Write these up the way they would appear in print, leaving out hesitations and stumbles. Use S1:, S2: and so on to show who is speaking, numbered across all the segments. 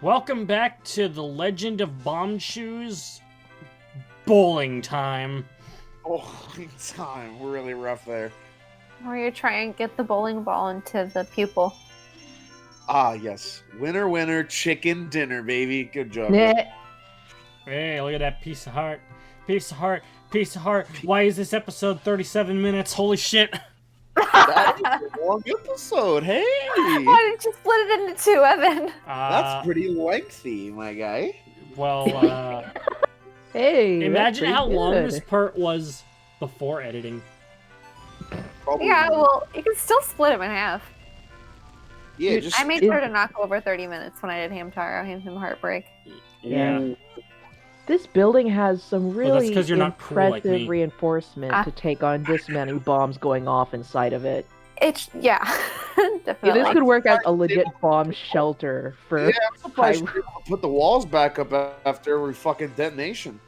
S1: Welcome back to the Legend of Bomb Shoes bowling time.
S2: Bowling time. We're really rough there.
S3: Where you try and get the bowling ball into the pupil.
S2: Ah, yes. Winner, winner, chicken dinner, baby. Good job.
S1: Hey, look at that piece of heart. Piece of heart. Piece of heart. Why is this episode 37 minutes? Holy shit.
S2: That is a long episode. Hey.
S3: Why didn't you split it into two, Evan?
S2: That's pretty lengthy, my guy.
S1: Well,
S4: Hey,
S1: imagine how
S4: good.
S1: long this part was before editing.
S2: Probably
S3: Yeah,
S2: more.
S3: well, you can still split them in half.
S2: Yeah, just
S3: I made sure to knock over 30 minutes when I did Ham Heartbreak.
S1: Yeah.
S4: This building has some
S1: Well, that's
S4: really
S1: 'cause you're not cool like
S4: impressive
S1: me.
S4: reinforcement to take on this many bombs going off inside of it.
S3: Yeah,
S4: Yeah,
S3: definitely.
S4: this could work as a legit bomb shelter for.
S2: Yeah, I'm surprised you were able to put the walls back up after every fucking detonation.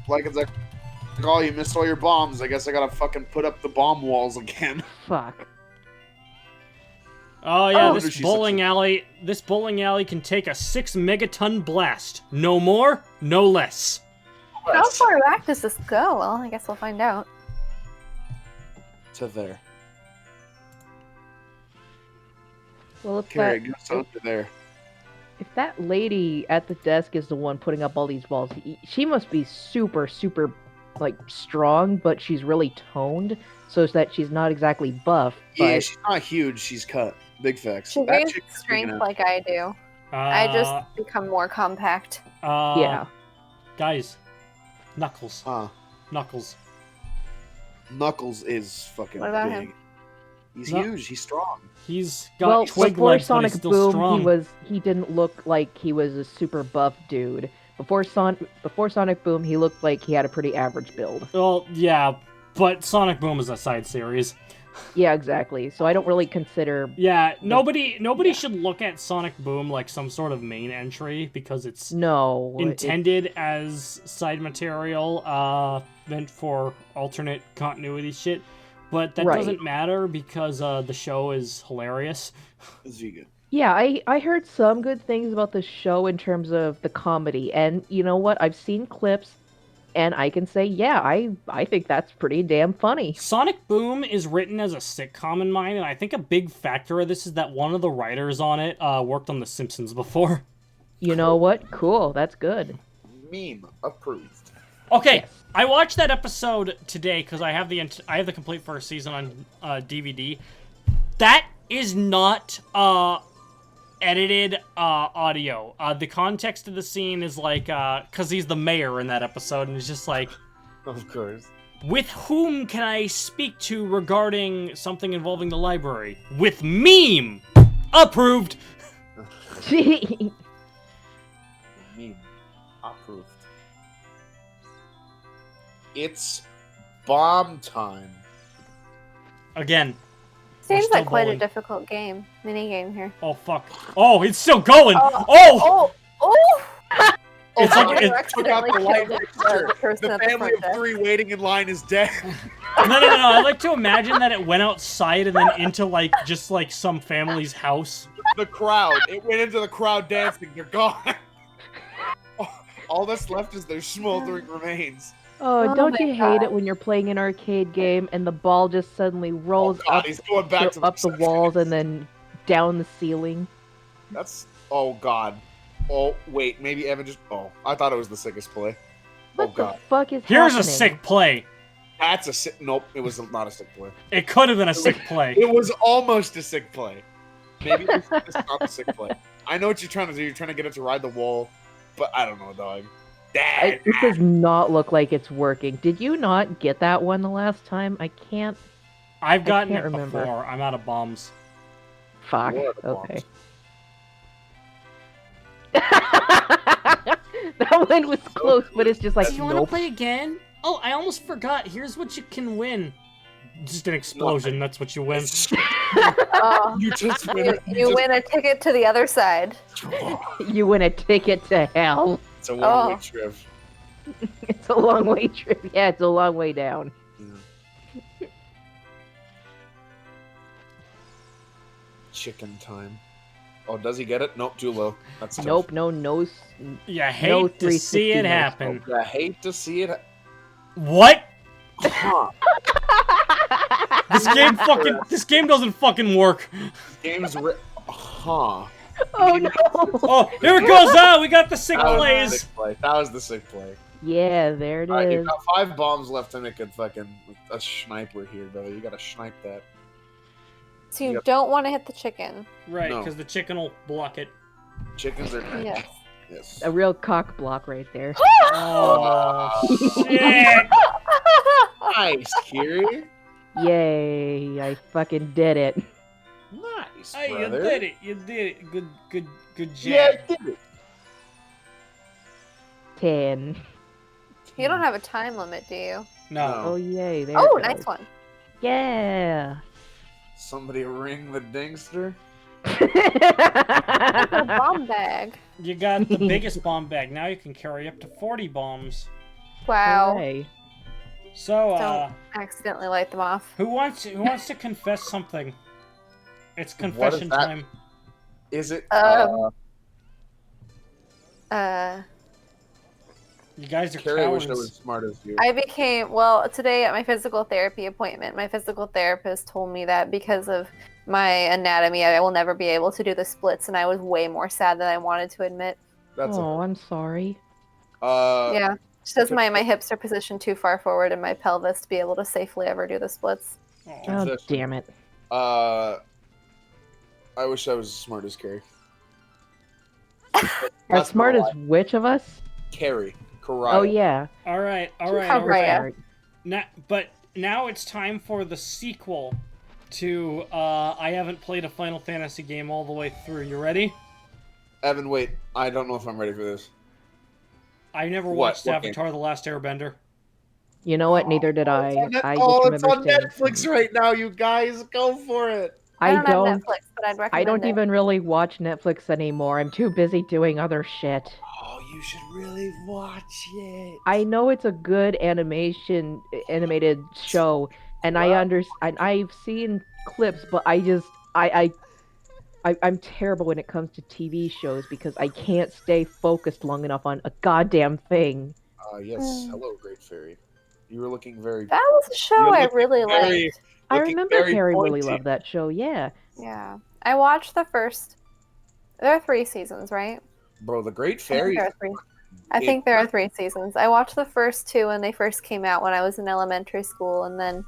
S2: Like it's like, oh, you missed all your bombs. I guess I gotta fucking put up the bomb walls again.
S4: Fuck.
S1: Oh yeah,
S2: Oh,
S1: this
S2: she's
S1: bowling alley can take a 6 megaton blast. No more, no less.
S3: How far back does this go? Well, I guess we'll find out.
S2: To there.
S4: Well, if
S2: Carrie,
S4: that,
S2: goes over there.
S4: if that lady at the desk is the one putting up all these walls, she must be super, super, like, strong, but she's really toned, so that she's not exactly buff.
S2: Yeah,
S4: But
S2: she's not huge. She's cut. Big facts.
S3: She
S2: That
S3: gains
S2: chick's big
S3: strength
S2: enough.
S3: like I do. I just become more compact.
S4: yeah,
S1: Guys, Knuckles.
S2: Huh.
S1: Knuckles.
S2: Knuckles is fucking
S3: What about
S2: big.
S3: him?
S2: He's
S1: No.
S2: huge. He's strong.
S1: He's got
S4: well,
S1: twig
S4: before
S1: legs, but
S4: Sonic
S1: he's still
S4: Boom,
S1: strong.
S4: he didn't look like he was a super buff dude. Before Sonic Boom, he looked like he had a pretty average build.
S1: Well, yeah, but Sonic Boom is a side series.
S4: Yeah, exactly. So I don't really consider.
S1: Yeah, nobody should look at Sonic Boom like some sort of main entry because it's
S4: No.
S1: intended as side material, meant for alternate continuity shit. But that
S4: Right.
S1: doesn't matter because the show is hilarious.
S2: Is he good?
S4: Yeah, I heard some good things about the show in terms of the comedy. And you know what? I've seen clips, and I can say, yeah, I think that's pretty damn funny.
S1: Sonic Boom is written as a sitcom in mind, and I think a big factor of this is that one of the writers on it worked on The Simpsons before.
S4: You know what? Cool. That's good.
S2: Meme approved.
S1: Okay,
S4: Yes.
S1: I watched that episode today because I have the complete first season on DVD. That is not edited audio. The context of the scene is like because he's the mayor in that episode, and it's just like,
S2: Of course.
S1: with whom can I speak to regarding something involving the library? With meme approved.
S2: Meme approved. It's bomb time.
S1: Again.
S3: Seems
S1: still
S3: like quite
S1: bowling.
S3: a difficult mini game here.
S1: Oh fuck. Oh, it's still going.
S3: Oh.
S1: Oh.
S3: Oh!
S1: It's
S3: Oh,
S1: like
S3: you
S1: it's,
S2: Took out the
S3: accidentally
S2: light
S3: killed
S2: fixture.
S3: the person
S2: The
S3: at the
S2: family
S3: front
S2: of
S3: desk.
S2: 3 waiting in line is dead.
S1: no. I like to imagine that it went outside and then into like just like some family's house.
S2: The crowd. It went into the crowd dancing. They're gone. All that's left is their smoldering remains.
S4: Oh,
S3: Oh
S4: don't
S3: my
S4: you hate it when you're playing an arcade game and the ball just suddenly rolls
S2: Oh god,
S4: up,
S2: he's going back to
S4: up the walls and then down the ceiling?
S2: That's... Oh god. Oh, wait. Maybe Evan just... Oh, I thought it was the sickest play.
S4: What
S2: Oh god.
S4: the fuck is
S1: Here's
S4: happening?
S1: a sick play.
S2: That's a sick... Nope, it was not a sick play.
S1: It could have been a sick play.
S2: It was almost a sick play. Maybe it's not a sick play. I know what you're trying to do. You're trying to get it to ride the wall, but I don't know, dog.
S4: It does not look like it's working. Did you not get that one the last time? I can't.
S1: I've gotten
S4: can't
S1: it
S4: remember.
S1: before. I'm out of bombs.
S4: Fuck.
S2: You're out of
S4: Okay.
S2: bombs.
S4: That one was close, but it's just like,
S1: Do you want to
S4: nope.
S1: play again? Oh, I almost forgot. Here's what you can win. Just an explosion. That's what you win.
S3: Oh,
S2: You just win.
S3: you win a ticket to the other side.
S4: You win a ticket to hell.
S2: It's a one-way
S3: Oh.
S2: trip.
S4: It's a long way trip. Yeah, it's a long way down.
S2: Chicken time. Oh, does he get it? Nope, too low. That's tough.
S4: Nope, no.
S1: You hate to see
S4: 360
S1: it
S4: no
S1: happen.
S2: I hate to see it.
S1: What?
S2: Huh.
S1: This game doesn't fucking work.
S2: Game's huh.
S4: Oh no!
S1: Oh, here it goes out. We got the sick
S2: That was the
S1: plays.
S2: sick play. That was the sick play.
S4: Yeah, there it
S2: Alright,
S4: is.
S2: you've got 5 bombs left to make a fucking a sniper here, brother. You gotta snipe that.
S3: So you
S2: Yep.
S3: don't want to hit the chicken.
S1: Right,
S2: No.
S1: because the chicken will block it.
S2: Chickens are
S3: Yes.
S2: Yes.
S4: A real cock block right there.
S1: Oh, shit.
S2: Nice, Kiri.
S4: Yay! I fucking did it.
S2: Nice,
S1: Hey, you
S2: brother.
S1: did it. You did it. Good job.
S2: Yeah, I did it.
S4: 10.
S3: You don't have a time limit, do you?
S1: No.
S4: Oh yay! There.
S3: Oh,
S4: it
S3: nice
S4: goes.
S3: one.
S4: Yeah.
S2: Somebody ring the dingster.
S3: A bomb bag.
S1: You got the biggest bomb bag. Now you can carry up to 40 bombs.
S3: Wow.
S4: Hooray.
S1: So,
S3: Don't accidentally light them off.
S1: who wants to confess something? It's
S2: What is
S1: confession
S2: that?
S1: time.
S2: Is it?
S1: You guys are
S2: Carrie, I wish I
S1: cowards.
S2: was as smart as you.
S3: I became, well, today at my physical therapy appointment, my physical therapist told me that because of my anatomy, I will never be able to do the splits, and I was way more sad than I wanted to admit.
S2: That's
S4: Oh, I'm sorry.
S3: Yeah. She says my hips are positioned too far forward in my pelvis to be able to safely ever do the splits.
S1: Oh.
S4: Oh,
S2: Confession.
S4: damn it.
S2: I wish I was as smart as Carrie.
S4: As
S2: That's
S4: smart
S2: not
S4: as which of us?
S2: Carrie. Karaya.
S4: Oh, yeah.
S1: All right.
S3: Karaya.
S1: But now it's time for the sequel to I haven't played a Final Fantasy game all the way through. You ready?
S2: Evan, wait. I don't know if I'm ready for this.
S1: I never
S2: What?
S1: watched
S2: What game?
S1: Avatar: The Last Airbender.
S4: You know what? Neither did I. I just
S2: it's on
S4: remember saying-
S2: Netflix right now, you guys. Go for it.
S3: I don't
S4: don't.
S3: have Netflix, but I'd recommend
S4: I don't
S3: it.
S4: even really watch Netflix anymore. I'm too busy doing other shit.
S2: Oh, you should really watch it.
S4: I know it's a good animated show, and I've seen clips, but I'm terrible when it comes to TV shows because I can't stay focused long enough on a goddamn thing.
S2: Yes. Hello, Great Fairy. You were looking very.
S3: That was a show
S2: You're
S3: I
S2: looking
S3: really
S2: very-
S3: liked.
S4: I
S2: looking
S4: remember
S2: very
S4: Carrie really
S2: pointy.
S4: loved that show. Yeah.
S3: Yeah. I watched the first. There are 3 seasons, right?
S2: Bro, the Great
S3: I think
S2: Fairy.
S3: there are 3. I think there are 3 seasons. I watched the first 2 when they first came out when I was in elementary school, and then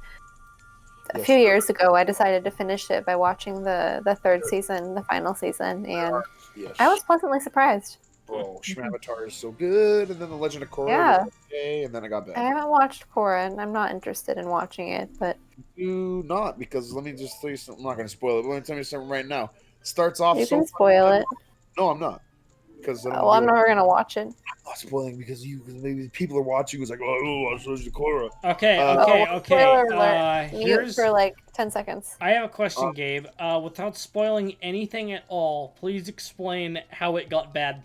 S3: a
S2: Yes.
S3: few years ago I decided to finish it by watching the 3rd season, the final season, and
S2: Yes.
S3: I was pleasantly surprised.
S2: Bro, Shmavatar is so good, and then the Legend of Korra.
S3: Yeah.
S2: Was okay, and then I got bad.
S3: I haven't watched Korra, and I'm not interested in watching it, but
S2: Do not, because let me just tell you something. I'm not going to spoil it, but let me tell you something right now. Starts off
S3: you
S2: so
S3: can spoil it.
S2: No, I'm not. Because
S3: Well, I'm never gonna watch it.
S2: I'm not spoiling because maybe people are watching who's like, oh, I saw Korra.
S1: Okay.
S2: Oh,
S3: spoiler alert. Mute
S1: Here's.
S3: for like 10 seconds.
S1: I have a question, Gabe. Without spoiling anything at all, please explain how it got bad.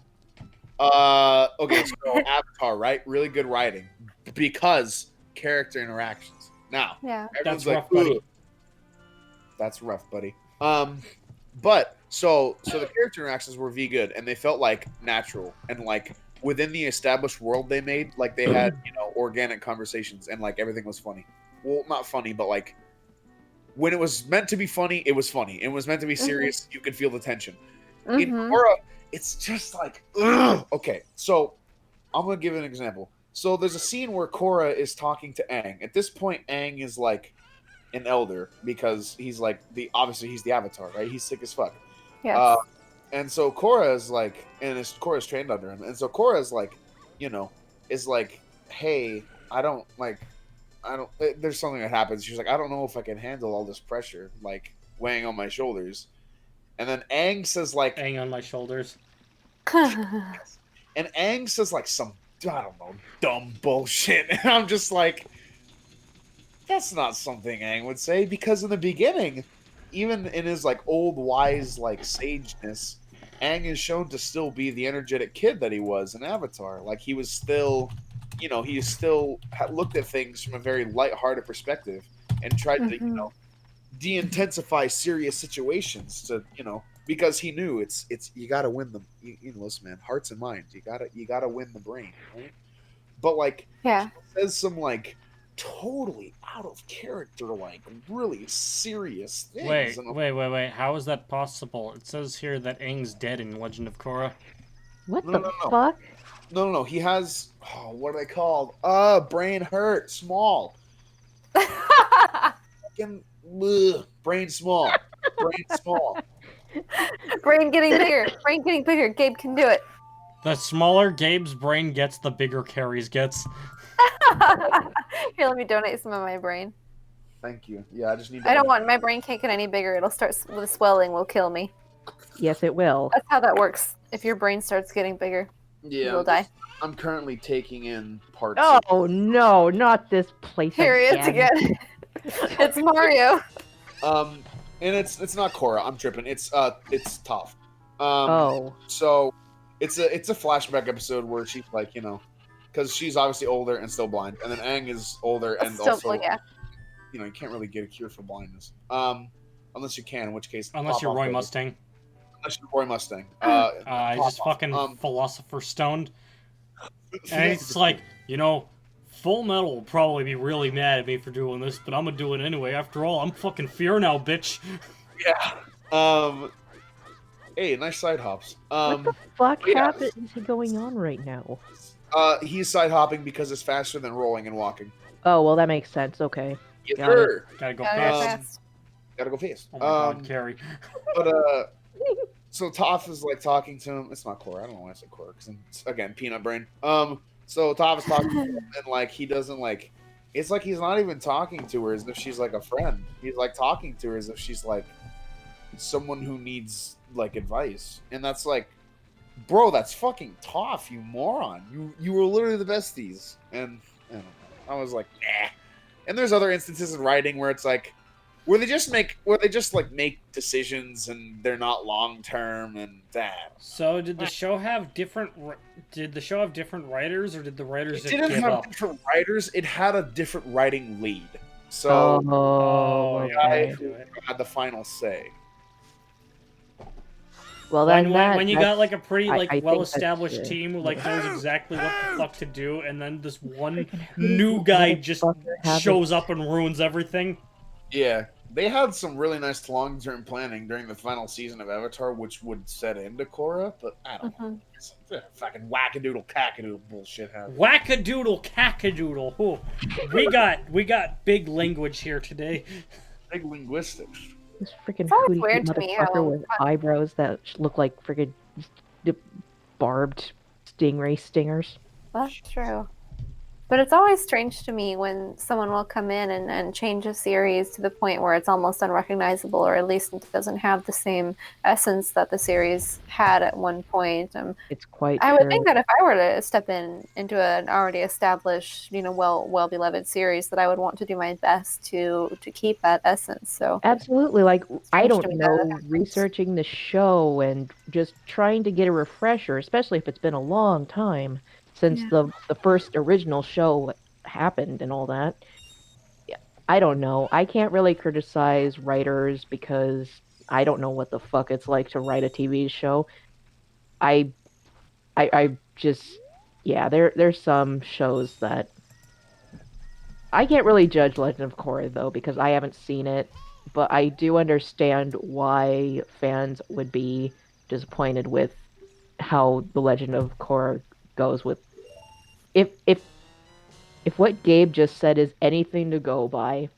S2: Okay, so Avatar, right? Really good writing. Because character interactions. Now,
S3: Yeah.
S2: everyone's
S1: That's
S2: like,
S1: rough, buddy.
S2: "Ugh." That's rough, buddy. But so the character interactions were good, and they felt like natural, and like within the established world they made, like they had organic conversations, and like everything was funny. Well, not funny, but like when it was meant to be funny, it was funny. It was meant to be serious. You could feel the tension. In
S3: Mhm.
S2: Korra, it's just like, ugh. Okay, so I'm gonna give an example. So there's a scene where Korra is talking to Aang. At this point, Aang is like an elder because he's like obviously he's the Avatar, right? He's sick as fuck.
S3: Yes.
S2: And so Korra is like, and Korra's trained under him, and so Korra is like, is like, hey, there's something that happens. She's like, I don't know if I can handle all this pressure, like weighing on my shoulders. And then Aang says like,
S1: Hang on my shoulders.
S2: and Aang says like some, I don't know, dumb bullshit. And I'm just like, that's not something Aang would say, because in the beginning, even in his like old wise like sageness, Aang is shown to still be the energetic kid that he was in Avatar. Like he was still, he still looked at things from a very lighthearted perspective and tried to, de-intensify serious situations to, because he knew it's you got to win them. Listen, man, hearts and minds. You gotta win the brain, right? But like,
S3: Yeah.
S2: he says some like totally out of character, like really serious things.
S1: Wait. How is that possible? It says here that Aang's dead in Legend of Korra.
S4: What
S2: No,
S4: the
S2: no, no.
S4: fuck?
S2: No. He has what are they called? Brain hurt, small. Fucking brain small. Brain small.
S3: Brain getting bigger. Brain getting bigger. Gabe can do it.
S1: The smaller Gabe's brain gets, the bigger Carrie's gets.
S3: Here, let me donate some of my brain.
S2: Thank you. Yeah, I just need.
S3: I don't want my brain can't get any bigger. It'll start the swelling. Will kill me.
S4: Yes, it will.
S3: That's how that works. If your brain starts getting bigger, you will die.
S2: I'm currently taking in parts.
S4: Oh no, not this place
S3: Here he is again. It's Mario.
S2: And it's not Korra. I'm tripping. It's Toph.
S4: Oh.
S2: So it's a flashback episode where she's like, because she's obviously older and still blind, and then Aang is older and
S3: Still,
S2: also,
S3: yeah.
S2: You can't really get a cure for blindness. Unless you can, in which case,
S1: Unless you're Roy Mustang.
S2: Unless you're Roy Mustang.
S1: I just fucking philosopher stoned. And it's like, Full Metal will probably be really mad at me for doing this, but I'm gonna do it anyway. After all, I'm fucking Fear now, bitch.
S2: Yeah. Hey, nice side hops.
S4: What the fuck is going on right now?
S2: He's side hopping because it's faster than rolling and walking.
S4: Oh, well, that makes sense. Okay.
S2: Yes,
S4: Got
S2: sir.
S1: Gotta go
S3: fast.
S2: Gotta go fast.
S1: Oh my god, Carrie.
S2: But so Toph is like talking to him. It's not Korra. I don't know why I said Korra because again, peanut brain. So Toph is talking to him, and like he doesn't like. It's like he's not even talking to her as if she's like a friend. He's like talking to her as if she's like someone who needs like advice, and that's like, bro, that's fucking Toph, you moron. You were literally the besties, and I don't know. I was like, nah. And there's other instances in writing where it's like, where they just make decisions and they're not long term and that.
S1: So did the show have different? Did the show have different writers, or did the writers
S2: It
S1: just
S2: didn't
S1: give
S2: have
S1: up?
S2: different writers. It had a different writing lead. So
S4: Oh,
S1: yeah,
S2: guy
S4: okay.
S2: who had the final say.
S4: Well, then
S1: When you got like a pretty
S4: I think
S1: well-established
S4: that's,
S1: team who like knows exactly what the fuck to do, and then this one
S4: Freaking
S1: new
S4: who
S1: guy
S4: the
S1: just
S4: motherfucker has
S1: shows up and ruins everything.
S2: Yeah, they had some really nice long-term planning during the final season of Avatar, which would set into Korra, but I don't know. It's fucking wackadoodle cackadoodle bullshit happened.
S1: Wackadoodle cackadoodle. Ooh. We got big language here today.
S2: Big linguistics.
S4: This freaking
S3: always
S4: hootie
S3: weird to me how-
S4: motherfucker with eyebrows that look like freaking barbed stingray stingers.
S3: That's true. But it's always strange to me when someone will come in and change a series to the point where it's almost unrecognizable, or at least it doesn't have the same essence that the series had at one point.
S4: It's quite
S3: I would
S4: true.
S3: think that if I were to step into an already established, well beloved series, that I would want to do my best to keep that essence. So
S4: Absolutely. Like, I
S3: strange
S4: don't
S3: to me
S4: know,
S3: that happens.
S4: researching the show and just trying to get a refresher, especially if it's been a long time since the first original show happened and all that. Yeah, I don't know. I can't really criticize writers because I don't know what the fuck it's like to write a TV show. I just, yeah, there's some shows that I can't really judge Legend of Korra though because I haven't seen it, but I do understand why fans would be disappointed with how the Legend of Korra goes with. If what Gabe just said is anything to go by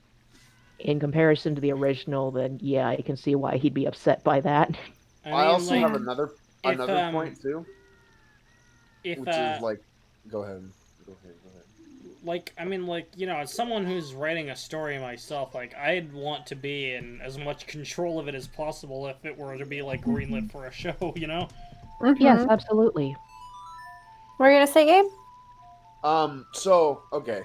S4: in comparison to the original, then yeah, I can see why he'd be upset by that.
S2: I also
S1: like,
S2: have another
S1: if,
S2: point too,
S1: if
S2: which is like, go ahead.
S1: like, I mean, like, as someone who's writing a story myself, like, I'd want to be in as much control of it as possible if it were to be, like, greenlit for a show,
S4: Yes, absolutely.
S3: What were you gonna say, Gabe?
S2: So okay.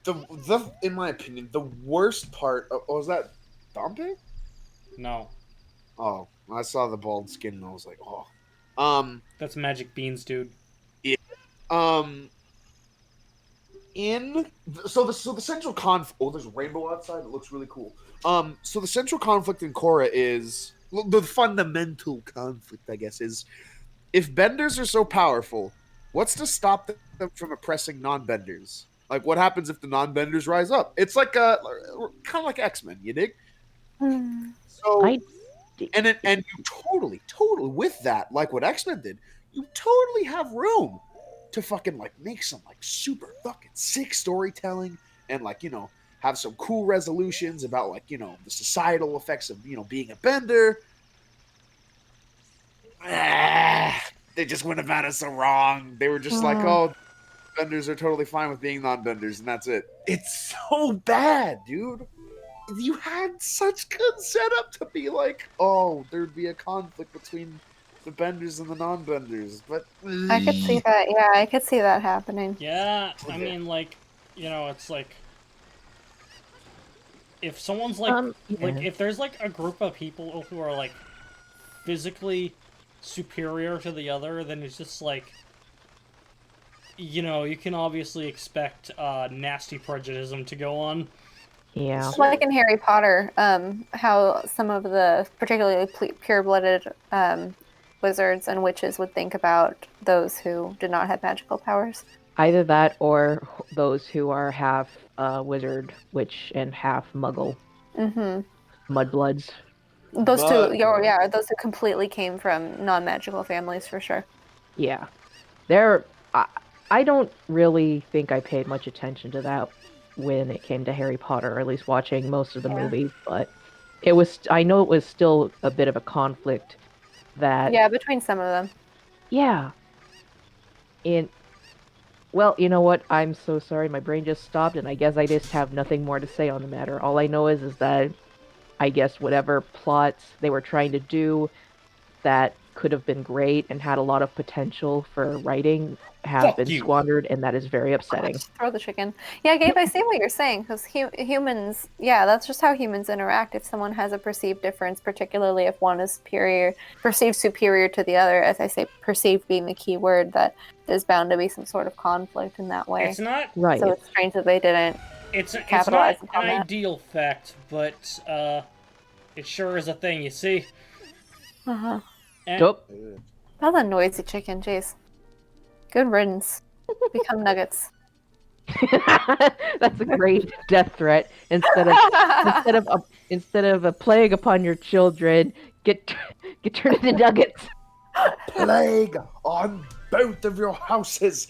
S2: The in my opinion, the worst part was that Dante?
S1: No.
S2: Oh, I saw the bald skin and I was like, oh.
S1: That's magic beans, dude.
S2: So the central conflict. Oh, there's a rainbow outside. It looks really cool. So the central conflict in Korra is the fundamental conflict, I guess, is if benders are so powerful, what's to stop them from oppressing non-benders? Like, what happens if the non-benders rise up? It's like kind of like X-Men, you dig? So,
S4: I
S2: and you totally with that, like what X-Men did, you totally have room to fucking like make some like super fucking sick storytelling and like have some cool resolutions about like the societal effects of being a bender. They just went about it so wrong. They were just like, oh, benders are totally fine with being non-benders, and that's it. It's so bad, dude. You had such good setup to be like, oh, there'd be a conflict between the benders and the non-benders, but
S3: I could see that. Yeah, I could see that happening.
S1: Yeah, I mean, like, it's like if someone's like if there's like a group of people who are like physically superior to the other, then it's just like you can obviously expect nasty prejudice to go on.
S4: Yeah.
S3: Like in Harry Potter, how some of the particularly pure-blooded wizards and witches would think about those who did not have magical powers.
S4: Either that or those who are half wizard, witch, and half muggle.
S3: Mm-hmm.
S4: Mudbloods.
S3: Those two, yeah, those who completely came from non-magical families for sure.
S4: Yeah. I don't really think I paid much attention to that when it came to Harry Potter, or at least watching most of the movies, but I know it was still a bit of a conflict that...
S3: Yeah, between some of them.
S4: Yeah. Well, you know what? I'm so sorry. My brain just stopped, and I guess I just have nothing more to say on the matter. All I know is that I guess whatever plots they were trying to do that could have been great and had a lot of potential for writing have been squandered, and that is very upsetting.
S3: Throw the chicken. Yeah, Gabe, I see what you're saying, because humans, yeah, that's just how humans interact. If someone has a perceived difference, particularly if one is perceived superior to the other, as I say, perceived being the key word, that there's bound to be some sort of conflict in that way.
S1: It's not
S4: right.
S3: So it's strange that they didn't capitalize
S1: it's not
S3: upon
S1: an
S3: that.
S1: ideal fact, but it sure is a thing, you see.
S3: Uh-huh.
S4: Nope.
S3: Oh, the noisy chicken, jeez. Good riddance. Become nuggets.
S4: That's a great death threat. Instead of a plague upon your children, get turned into nuggets.
S2: Plague on both of your houses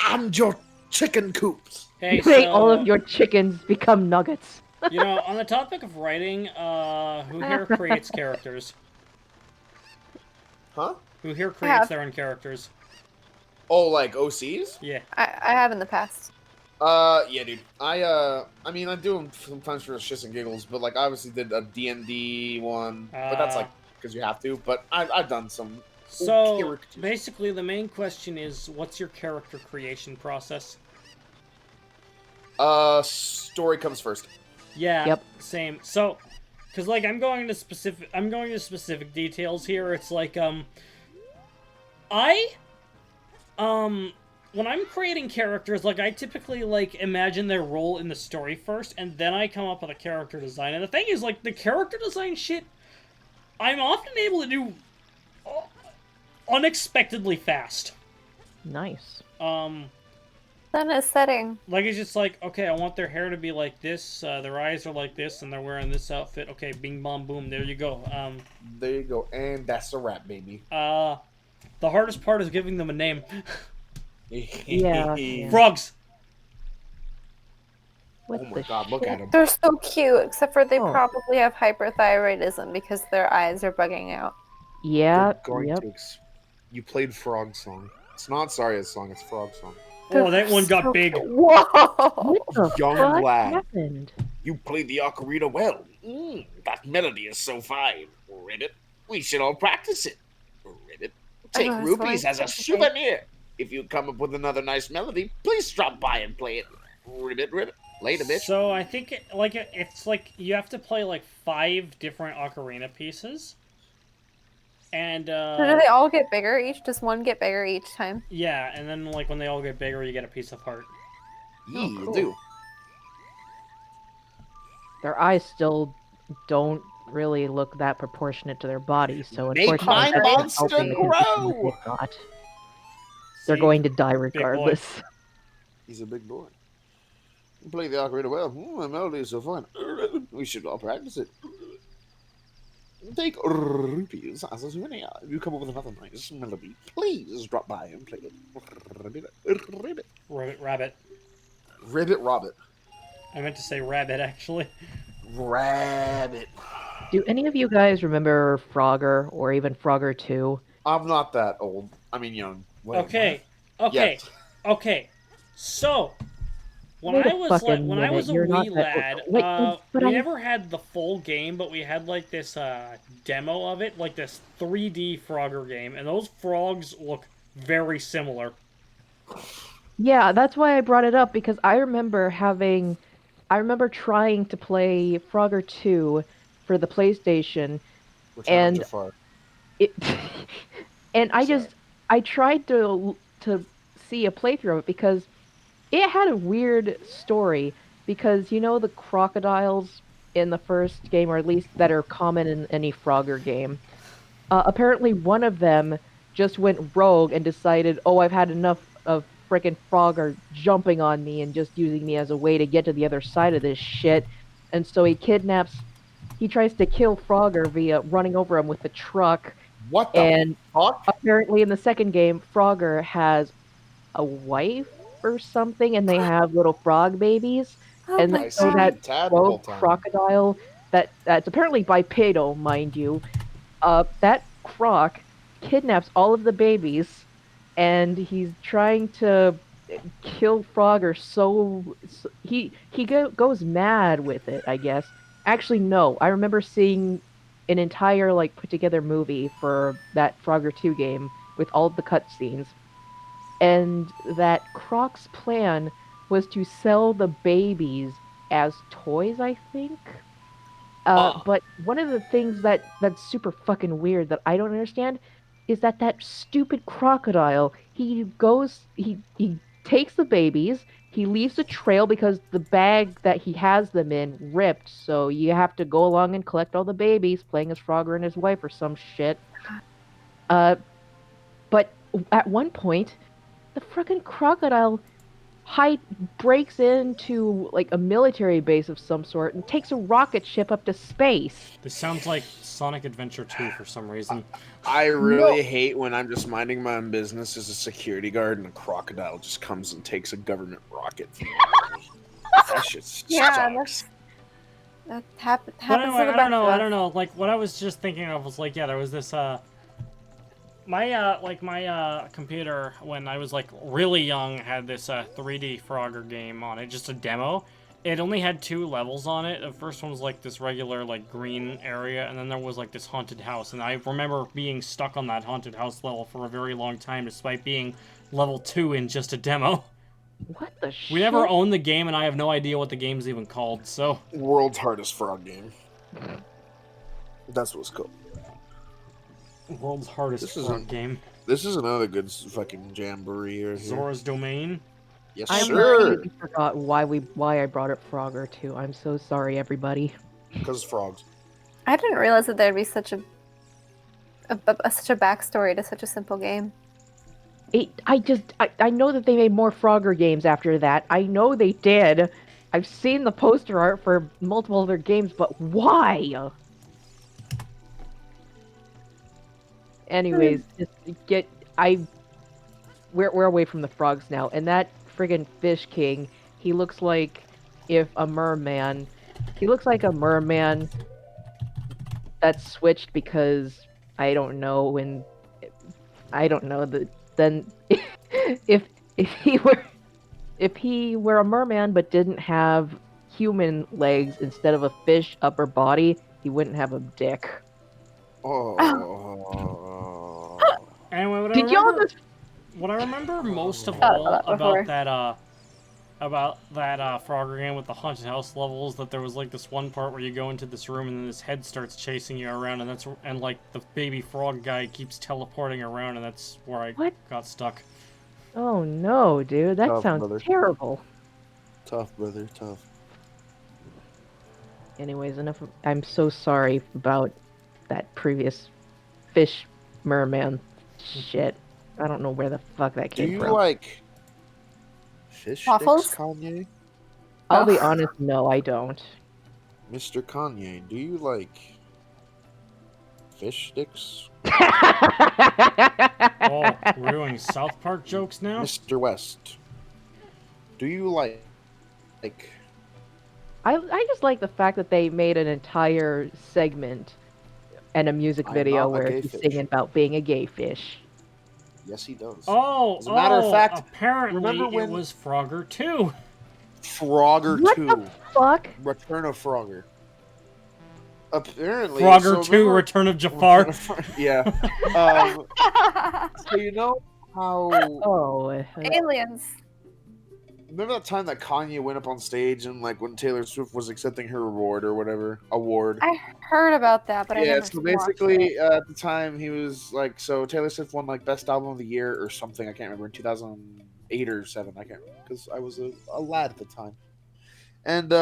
S2: and your chicken coops.
S1: Hey,
S4: May all of your chickens become nuggets.
S1: On the topic of writing, who here creates characters?
S2: Huh?
S1: Who here creates their own characters?
S2: Oh, like OCs?
S1: Yeah.
S3: I have in the past.
S2: Yeah, dude. I mean, I do them sometimes for shits and giggles, but like, I obviously did a D&D one, but that's like because you have to. But I've done some.
S1: So basically, the main question is, what's your character creation process?
S2: Story comes first.
S1: Yeah.
S4: Yep.
S1: Same. So, because like I'm going to specific details here. It's like when I'm creating characters, like, I typically, like, imagine their role in the story first, and then I come up with a character design. And the thing is, like, the character design shit, I'm often able to do unexpectedly fast.
S4: Nice.
S3: Then a setting.
S1: Like, it's just like, okay, I want their hair to be like this, their eyes are like this, and they're wearing this outfit. Okay, bing, bong, boom, there you go.
S2: There you go, and that's a wrap, baby.
S1: The hardest part is giving them a name.
S4: Yeah.
S1: Frogs!
S4: What
S2: oh my god, look at them.
S3: They're so cute, except for they probably have hyperthyroidism because their eyes are bugging out.
S4: Yeah.
S2: You played Frog Song. It's not Zarya's song, it's Frog Song.
S1: Oh, that one got big.
S3: Whoa!
S2: Young lad.
S4: Happened?
S2: You played the ocarina well. That melody is so fine. Ribbit, we should all practice it. Ribbit, take rupees as a souvenir. If you come up with another nice melody, please drop by and play it. Ribbit, later, bitch.
S1: So I think it's like you have to play like 5 different ocarina pieces. And
S3: So do they all get bigger each? Does one get bigger each time?
S1: Yeah, and then like when they all get bigger, you get a piece of heart.
S2: Yeah,
S3: cool.
S2: you do.
S4: Their eyes still don't really look that proportionate to their body. So
S2: Make
S4: unfortunately,
S2: my
S4: that's not
S2: monster
S4: helping the condition that
S2: grow!
S4: they've got. They're
S1: See?
S4: going to die
S1: boy.
S4: regardless.
S2: He's a big boy. You play the ocarina well. My melody is so fun. We should all practice it. Take rupees as a souvenir. If you come up with another nice melody, please drop by and play it. Ribbit.
S1: Rabbit, rabbit.
S2: Ribbit Robbit.
S1: I meant to say rabbit, actually.
S2: Rabbit.
S4: Do any of you guys remember Frogger or even Frogger 2?
S2: I'm not that old. I mean, young. Wait,
S1: Okay,
S2: what?
S1: okay,
S2: Yes.
S1: okay. So, when
S4: Wait a
S1: I was
S4: fucking minute,
S1: a
S4: you're not
S1: wee
S4: that
S1: lad,
S4: wait, but
S1: we
S4: I
S1: never had the full game, but we had like this demo of it, like this 3D Frogger game, and those frogs look very similar.
S4: yeah, that's why I brought it up because I remember trying to play Frogger 2 for the PlayStation
S2: Return of
S4: and
S2: Jafar.
S4: it and
S2: Sorry.
S4: I tried to see a playthrough of it because it had a weird story because you know the crocodiles in the first game, or at least that are common in any Frogger game. Apparently, one of them just went rogue and decided, "Oh, I've had enough of frickin' Frogger jumping on me and just using me as a way to get to the other side of this shit." And so he tries to kill Frogger via running over him with a truck.
S2: What the
S4: And
S2: fuck?
S4: apparently, in the second game, Frogger has a wife or something, and they have little frog babies.
S3: Oh
S4: And
S3: my
S2: I
S4: so
S2: see.
S3: god.
S4: that
S2: Tadpole
S4: rogue
S2: time.
S4: crocodile that's apparently bipedal, mind you, that croc kidnaps all of the babies, and he's trying to kill Frogger. Goes mad with it, I guess. Actually, no, I remember seeing an entire like put together movie for that Frogger 2 game with all of the cutscenes, and that Croc's plan was to sell the babies as toys, I think. But one of the things that's super fucking weird that I don't understand is that stupid crocodile, he takes the babies, he leaves a trail because the bag that he has them in ripped, so you have to go along and collect all the babies, playing as Frogger and his wife or some shit. But at one point, the frickin' crocodile hide breaks into like a military base of some sort and takes a rocket ship up to space.
S1: This sounds like Sonic Adventure 2 for some reason.
S2: I really hate when I'm just minding my own business as a security guard and a crocodile just comes and takes a government rocket. That shit sucks.
S3: Yeah, that happens
S1: But
S3: to
S1: anyway,
S3: the
S1: I
S3: best
S1: don't know.
S3: of
S1: I
S3: us.
S1: don't know. Like what I was just thinking of was like, yeah, there was this my computer when I was like really young had this 3D Frogger game on it, just a demo. It only had 2 levels on it. The first one was like this regular like green area, and then there was like this haunted house. And I remember being stuck on that haunted house level for a very long time, despite being level 2 in just a demo.
S4: What the shit?
S1: We never owned the game, and I have no idea what the game's even called. So
S2: World's hardest frog game. That's what it's called.
S1: world's hardest
S2: This is
S1: frog game.
S2: This is another good fucking jamboree right here.
S1: Zora's Domain.
S2: Yes,
S4: I
S2: sir.
S4: completely forgot why I brought up Frogger too. I'm so sorry, everybody.
S2: Because frogs.
S3: I didn't realize that there'd be such a backstory to such a simple game.
S4: I know that they made more Frogger games after that. I know they did. I've seen the poster art for multiple other games, but why? Anyways, we're away from the frogs now, and that friggin' Fish King, he looks like a merman that switched because I don't know, and I don't know that then if he were a merman but didn't have human legs instead of a fish upper body, he wouldn't have a dick.
S2: Oh.
S1: Anyway, what I remember most of all about that Frogger game with the haunted house levels, that there was like this one part where you go into this room and then this head starts chasing you around, and like the baby frog guy keeps teleporting around, and that's where I got stuck.
S4: Oh no, dude, that
S2: Tough,
S4: sounds
S2: brother.
S4: terrible.
S2: Tough, brother, tough.
S4: Anyways, enough. I'm so sorry about that previous fish merman shit. I don't know where the fuck that
S2: Do
S4: came
S2: you
S4: from.
S2: like fish
S3: Waffles?
S2: sticks, Kanye?
S4: I'll be
S3: Oh.
S4: honest, no, I don't.
S2: Mr. Kanye, do you like fish sticks?
S1: Oh, we're doing South Park jokes now?
S2: Mr. West, do you like
S4: I just like the fact that they made an entire segment and a music
S2: I'm
S4: video
S2: not a
S4: where
S2: gay
S4: he's
S2: fish.
S4: singing about being a gay fish.
S2: Yes, he does.
S1: Oh,
S2: As a matter of fact,
S1: apparently
S2: remember
S1: it
S2: when-
S1: was Frogger 2.
S2: Frogger
S4: What
S2: 2.
S4: the fuck?
S2: Return of Frogger. Apparently,
S1: Frogger 2,
S2: remember-
S1: Return of Jafar.
S2: Yeah. So you know how...
S4: Oh,
S3: Aliens.
S2: Remember that time that Kanye went up on stage and like when Taylor Swift was accepting her award or whatever award?
S3: I heard about that, but I
S2: Yeah,
S3: never
S2: so
S3: watched
S2: basically
S3: it.
S2: at the time he was like, so Taylor Swift won like best album of the year or something. I can't remember, in 2008 or 7. I can't remember because I was a lad at the time. And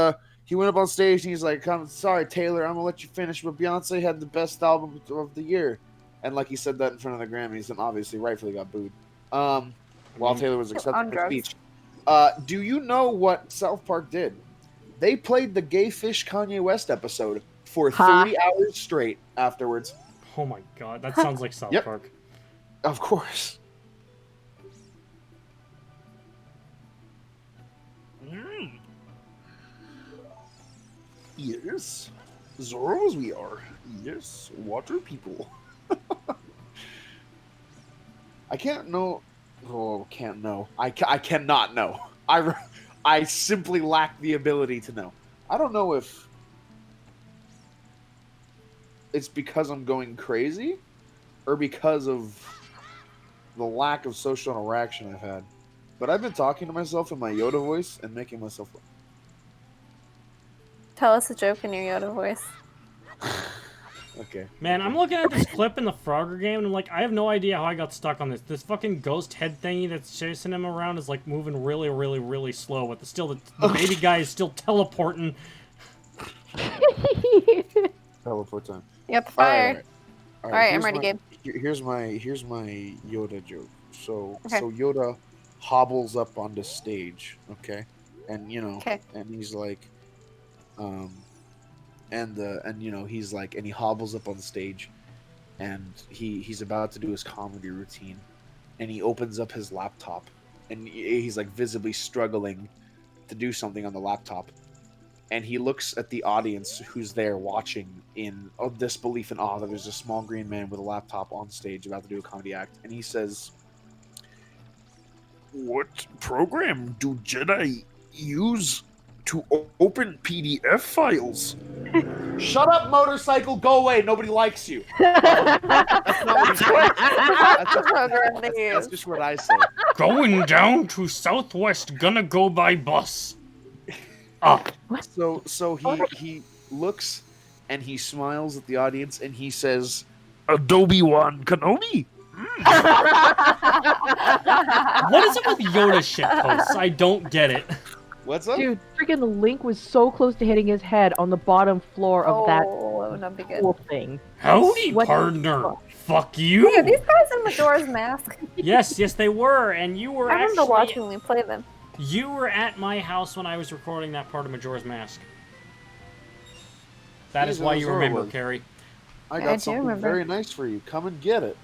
S2: he went up on stage and he's like, "I'm sorry, Taylor, I'm gonna let you finish, but Beyonce had the best album of the year." And like he said that in front of the Grammys, and obviously rightfully got booed. While Taylor was
S3: On
S2: accepting her
S3: drugs.
S2: speech. Do you know what South Park did? They played the Gay Fish Kanye West episode for 30 hours straight afterwards.
S1: Oh my god, that sounds like South
S2: Yep.
S1: Park.
S2: Of course. Yes. Zorros we are. Yes. Water people. I can't know. Oh, can't know. I cannot know. I simply lack the ability to know. I don't know if it's because I'm going crazy or because of the lack of social interaction I've had. But I've been talking to myself in my Yoda voice and making myself laugh.
S3: Tell us a joke in your Yoda voice.
S2: Okay.
S1: Man, I'm looking at this clip in the Frogger game, and I'm like, I have no idea how I got stuck on this. This fucking ghost head thingy that's chasing him around is like moving really, really, really slow, but the baby guy is still teleporting.
S2: Teleport time.
S3: You got the fire.
S2: All
S3: All right, I'm
S2: here's
S3: ready,
S2: my-
S3: Gabe.
S2: Here's my Yoda joke. So
S3: Okay.
S2: Yoda hobbles up onto stage, okay, and
S3: Okay.
S2: and he's like, he's like, and he hobbles up on stage, and he's about to do his comedy routine, and he opens up his laptop, and he's like visibly struggling to do something on the laptop. And he looks at the audience who's there watching in disbelief and awe that there's a small green man with a laptop on stage about to do a comedy act. And he says, "What program do Jedi use to open PDF files?" Shut up, motorcycle! Go away! Nobody likes you. That's not what he said.
S3: That's the program they
S2: That's
S3: use.
S2: just what I say.
S1: Going down to Southwest, gonna go by bus. Up.
S2: So he looks and he smiles at the audience and he says, "Adobe Wan Kenobi."
S1: What is it with Yoda shit posts? I don't get it.
S2: What's up?
S4: Dude, freaking Link was so close to hitting his head on the bottom floor of that
S3: Oh, that would not be good.
S4: whole thing.
S1: Howdy,
S4: What the
S1: partner.
S4: fuck?
S1: Fuck you.
S3: Hey, are these guys in Majora's Mask?
S1: Yes, they were, and you were
S3: I remember
S1: actually
S3: watching me play them.
S1: you were at my house when I was recording that part of Majora's Mask. That is
S2: Yeah,
S1: why
S2: that
S1: you
S2: was
S1: remember,
S2: horrible.
S1: Carrie.
S2: I
S3: I
S2: got
S3: do
S2: something
S3: remember.
S2: very nice for you. Come and get it.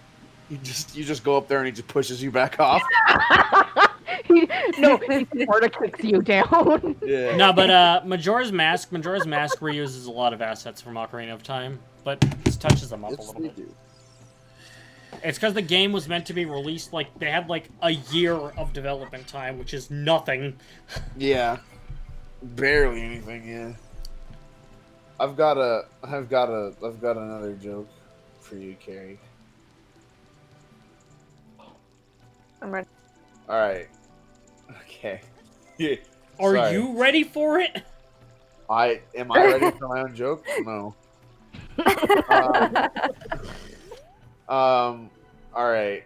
S2: You just go up there and he just pushes you back off.
S4: He Sparta kicks you down.
S2: Yeah.
S1: No, but Majora's Mask reuses a lot of assets from Ocarina of Time, but just touches them up a
S2: Yes,
S1: little
S2: they
S1: bit.
S2: do.
S1: It's because the game was meant to be released, like, they had, like, a year of development time, which is nothing.
S2: Yeah. Barely anything, yeah. I've got another joke for you, Carrie.
S3: I'm ready.
S2: All right. Okay. Yeah.
S1: Are
S2: Sorry.
S1: you ready for it?
S2: Am I ready for my own joke? No. All right.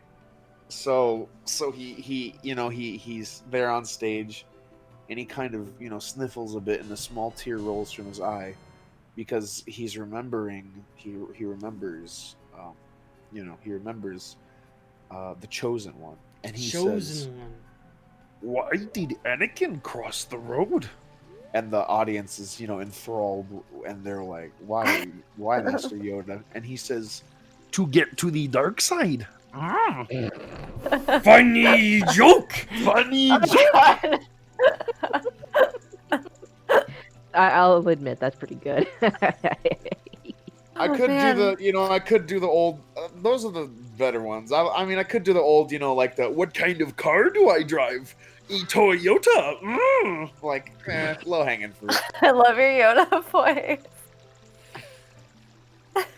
S2: So he's there on stage, and he kind of sniffles a bit, and a small tear rolls from his eye, because he's remembering. He remembers. He remembers the chosen one, and he says,
S1: Chosen one.
S2: "Why did Anakin cross the road?" And the audience is, enthralled, and they're like, "Why, Master Yoda?" And he says, "To get to the dark side."
S1: Funny joke.
S2: Funny
S3: Oh, God.
S4: I'll admit that's pretty good.
S2: I
S3: Oh,
S2: could
S3: man.
S2: do I could do the old. Those are the better ones. I mean, I could do the old, like the what kind of car do I drive? A Toyota. Like, low hanging fruit.
S3: I love your Yoda voice.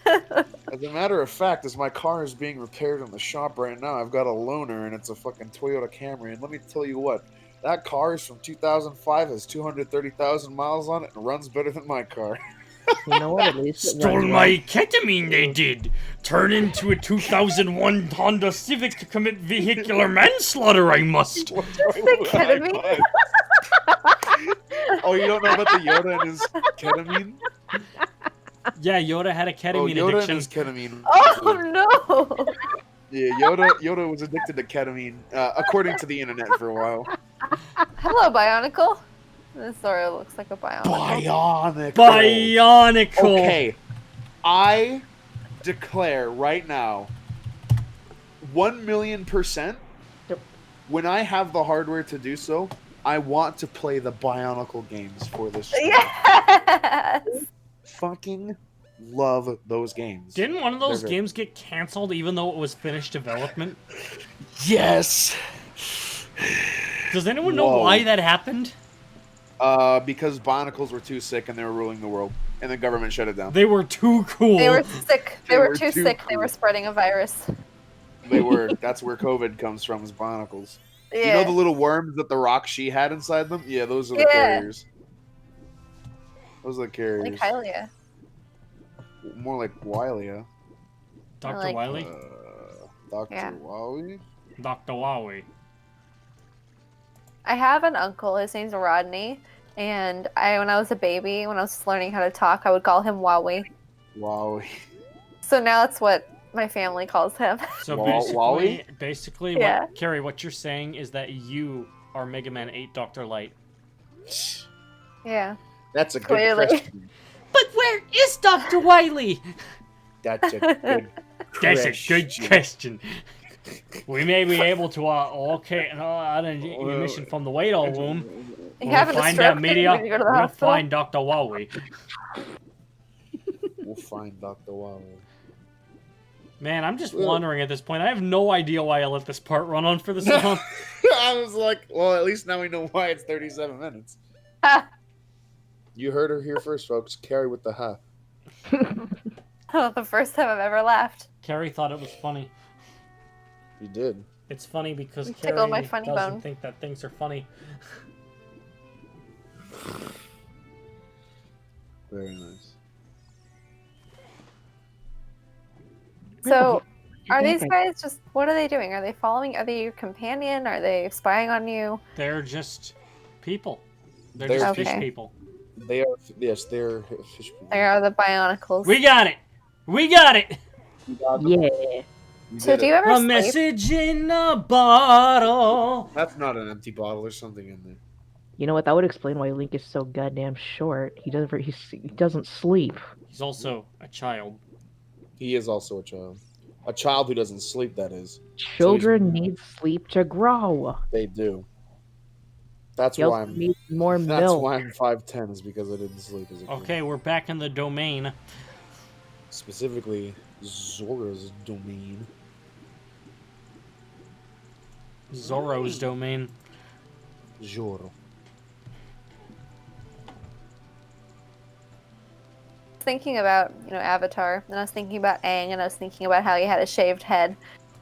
S2: As a matter of fact, as my car is being repaired in the shop right now, I've got a loaner, and it's a fucking Toyota Camry. And let me tell you what, that car is from 2005, has 230,000 miles on it, and runs better than my car.
S4: You know what? At least it
S1: Stole
S4: runs
S1: my ketamine, they did. Turn into a 2001 Honda Civic to commit vehicular manslaughter, I must.
S3: ketamine?
S2: Oh, you don't know about the Yoda and his ketamine?
S1: Yeah, Yoda had a ketamine
S2: Yoda
S1: addiction.
S2: and his ketamine.
S3: Oh no!
S2: Yeah, Yoda was addicted to ketamine, according to the internet for a while.
S3: Hello, Bionicle. This sort of looks like a Bionicle.
S1: Bionicle.
S2: Okay, I declare right now, 1,000,000%.
S4: Yep.
S2: When I have the hardware to do so, I want to play the Bionicle games for this stream.
S3: Yes!
S2: Fucking love those games.
S1: Didn't one of those
S2: They're
S1: games get canceled even though it was finished development?
S2: Yes.
S1: Does anyone know
S2: Whoa.
S1: why that happened?
S2: Because Bionicles were too sick and they were ruling the world, and the government shut it down.
S1: They were too cool.
S3: They were sick. They were too sick. They
S2: cool.
S3: were spreading a virus.
S2: They were. That's where COVID comes from, is Bionicles.
S3: Yeah.
S2: You know the little worms that the rock she had inside them? Yeah, those are the
S3: Yeah.
S2: carriers. Those are the carriers.
S3: Like Hylia.
S2: More like Wilia.
S1: Dr.
S3: like-
S1: Wily?
S2: Dr.
S3: Yeah.
S2: Wily?
S1: Dr. Wowie.
S3: I have an uncle. His name's Rodney. And when I was a baby, when I was learning how to talk, I would call him Wowie.
S2: Wowie.
S3: So now that's what my family calls him.
S1: So
S2: Wally?
S1: basically,
S3: Yeah.
S1: Carrie, what you're saying is that you are Mega Man 8 Dr. Light.
S3: Yeah.
S2: That's a good
S3: Clearly.
S2: question.
S1: But where is Dr. Wily?
S2: That's a good
S1: That's a good
S2: question.
S1: question. We may be able to locate an emission from the Wade-All womb.
S3: You
S1: When
S3: having
S1: we
S3: a
S1: find
S3: stroke
S1: out media,
S3: when you go to the
S1: we'll
S3: hospital?
S1: find Dr. Wowie.
S2: We'll find Dr. Wily.
S1: Man, I'm just wondering at this point. I have no idea why I let this part run on for this long.
S2: I was like, well, at least now we know why it's 37 minutes. You heard her here first, folks. Carrie with the ha.
S3: Oh, the first time I've ever laughed.
S1: Carrie thought it was funny.
S2: You did.
S1: It's funny because
S3: You
S1: Carrie
S3: tickled my funny
S1: doesn't
S3: bone.
S1: think that things are funny.
S2: Very nice.
S3: So, are
S4: Okay.
S3: these guys just, what are they doing? Are they following, are they your companion? Are they spying on you?
S1: They're just people. They're
S2: They're
S1: just
S3: people.
S1: fish people.
S2: They are, yes, they're fish people.
S3: They are the Bionicles.
S1: We got it! We got it!
S2: You got them.
S4: Yeah.
S2: You
S3: So
S2: did
S3: do
S2: it.
S3: you ever
S1: A
S3: sleep?
S1: message in a bottle.
S2: That's not an empty bottle. There's something in there.
S4: You know what? That would explain why Link is so goddamn short. He doesn't sleep.
S1: He's also a child.
S2: He is also a child. A child who doesn't sleep, that is.
S4: Children need sleep to grow.
S2: They do. That's
S4: He
S2: why
S4: also
S2: I'm.
S4: needs more
S2: That's
S4: milk.
S2: why I'm 5'10", is because I didn't sleep as a kid.
S1: Okay, we're back in the domain.
S2: Specifically, Zora's domain.
S1: Zorro's domain.
S2: Zoro.
S3: Thinking about, Avatar, and I was thinking about Aang, and I was thinking about how he had a shaved head.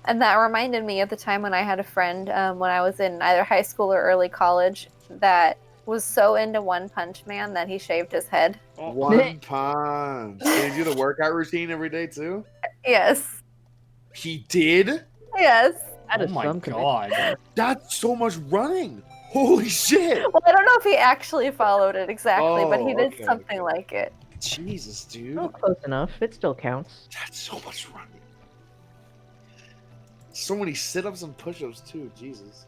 S3: And that reminded me of the time when I had a friend, when I was in either high school or early college, that was so into One Punch Man that he shaved his head.
S2: One Punch. Did he do the workout routine every day too?
S3: Yes.
S2: He did?
S3: Yes.
S4: That
S1: Oh
S4: is
S1: my
S4: some
S1: god.
S2: That's so much running. Holy shit.
S3: Well, I don't know if he actually followed it exactly, but he
S2: Oh,
S3: did
S2: okay,
S3: something
S2: okay.
S3: like it.
S2: Jesus, dude.
S4: Oh, close enough. It still counts.
S2: That's so much running. So many sit-ups and push-ups too. Jesus.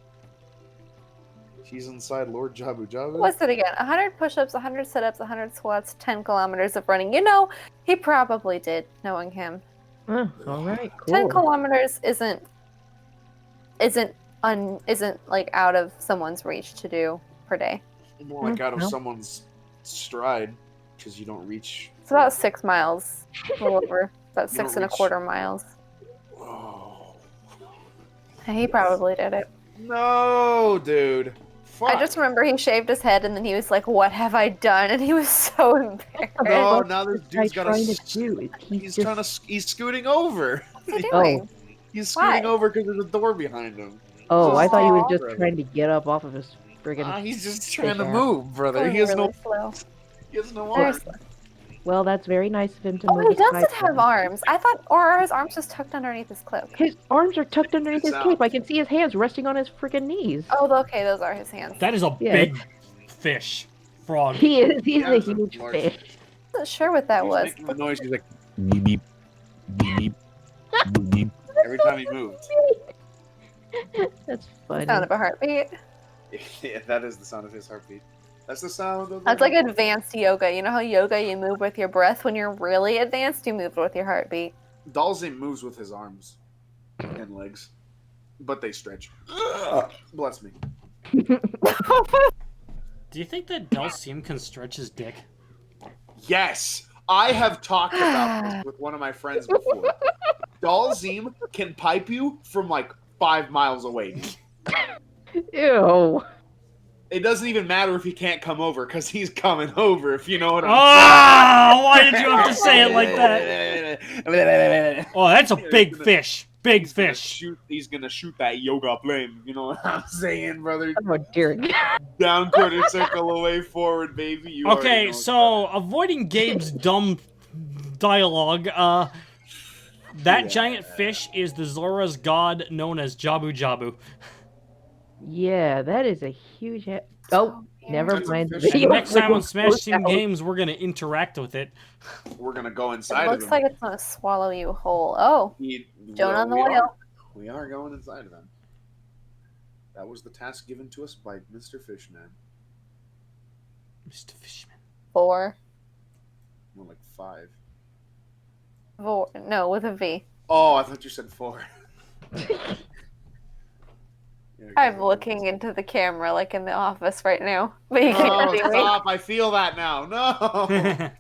S2: She's inside Lord Jabu Jabu.
S3: What's it again? 100 push-ups, 100 sit-ups, 100 squats, 10 kilometers of running. You know, he probably did, knowing him.
S4: All right, cool.
S3: 10 kilometers isn't like out of someone's reach to do per day.
S2: More like out of
S4: No.
S2: someone's stride, because you don't reach.
S3: It's about 6 miles, a little over. About
S2: You don't
S3: 6 and a
S2: reach-
S3: quarter miles.
S2: Oh.
S3: He probably did it.
S2: No, dude. Fuck.
S3: I just remember he shaved his head and then he was like, "What have I done?" And he was so embarrassed.
S2: No,
S4: What's
S2: now this
S4: this guy
S2: dude's got
S4: trying
S2: a.
S4: to do?
S2: He's
S4: just...
S2: trying to. He's scooting over.
S3: What's he
S4: Oh.
S3: doing?
S2: He's scooting
S3: Why?
S2: over because there's a door behind him.
S4: Oh, I thought he was
S3: Aw.
S4: just trying to get up off of his friggin'.
S2: He's just trying to
S4: ass.
S2: move, brother.
S3: Going
S2: He has
S3: really
S2: no.
S3: slow.
S2: He has no
S3: Very
S2: arms.
S3: slow.
S4: Well, that's very nice of him to
S3: Oh,
S4: move.
S3: he
S4: his
S3: doesn't
S4: side
S3: have
S4: button.
S3: arms. I thought, or are his arms just tucked underneath his cloak?
S4: His arms are tucked underneath his
S2: Sound.
S4: cape. I can see his hands resting on his friggin' knees.
S3: Oh, okay, those are his hands.
S1: That is a
S4: Yeah.
S1: big fish. Frog.
S4: He is. He's
S2: Yeah,
S4: a
S2: it's a
S4: huge
S2: large
S4: fish.
S3: I wasn't sure what that
S2: He's
S3: was.
S2: making the noise. He's like beep beep beep beep beep beep every time he moved.
S4: That's funny.
S3: Sound of a heartbeat.
S2: Yeah, that is the sound of his heartbeat. That's the sound of.
S3: That's like advanced yoga. You know how yoga you move with your breath? When you're really advanced, you move with your heartbeat.
S2: Dalzim moves with his arms and legs, but they stretch. Bless me.
S1: Do you think that Dalsim can stretch his dick?
S2: Yes, I have talked about this with one of my friends before. Dalzim can pipe you from like 5 miles away.
S4: Ew.
S2: It doesn't even matter if he can't come over because he's coming over. If you know what I'm
S1: Ah! Why did you have to say it like that?
S2: that?
S1: Oh, that's a big fish. Big fish.
S2: He's gonna shoot that yoga flame. You know what I'm saying, brother?
S4: Oh dear.
S2: Down quarter circle away forward, baby. You already
S1: Okay,
S2: know
S1: so avoiding Gabe's dumb dialogue, that giant fish is the Zora's god known as Jabu Jabu.
S4: Yeah, that is a huge. Oh, never
S2: That's a
S4: mind. The
S2: fish.
S4: video
S1: Next time on Smash
S4: goes
S1: Team
S4: out.
S1: Games, we're gonna interact with it.
S2: We're gonna go
S3: It
S2: inside of
S3: looks
S2: him.
S3: like it's gonna swallow you whole. Oh, Joan on the
S2: we
S3: whale.
S2: are. We are going inside of him. That was the task given to us by Mr. Fishman.
S1: Mr. Fishman.
S3: 4.
S2: More like 5.
S3: No, with a V.
S2: Oh, I thought you said 4.
S3: I'm looking into the camera like in the office right now. But you can't
S2: Oh,
S3: see me.
S2: stop! I feel that now. No.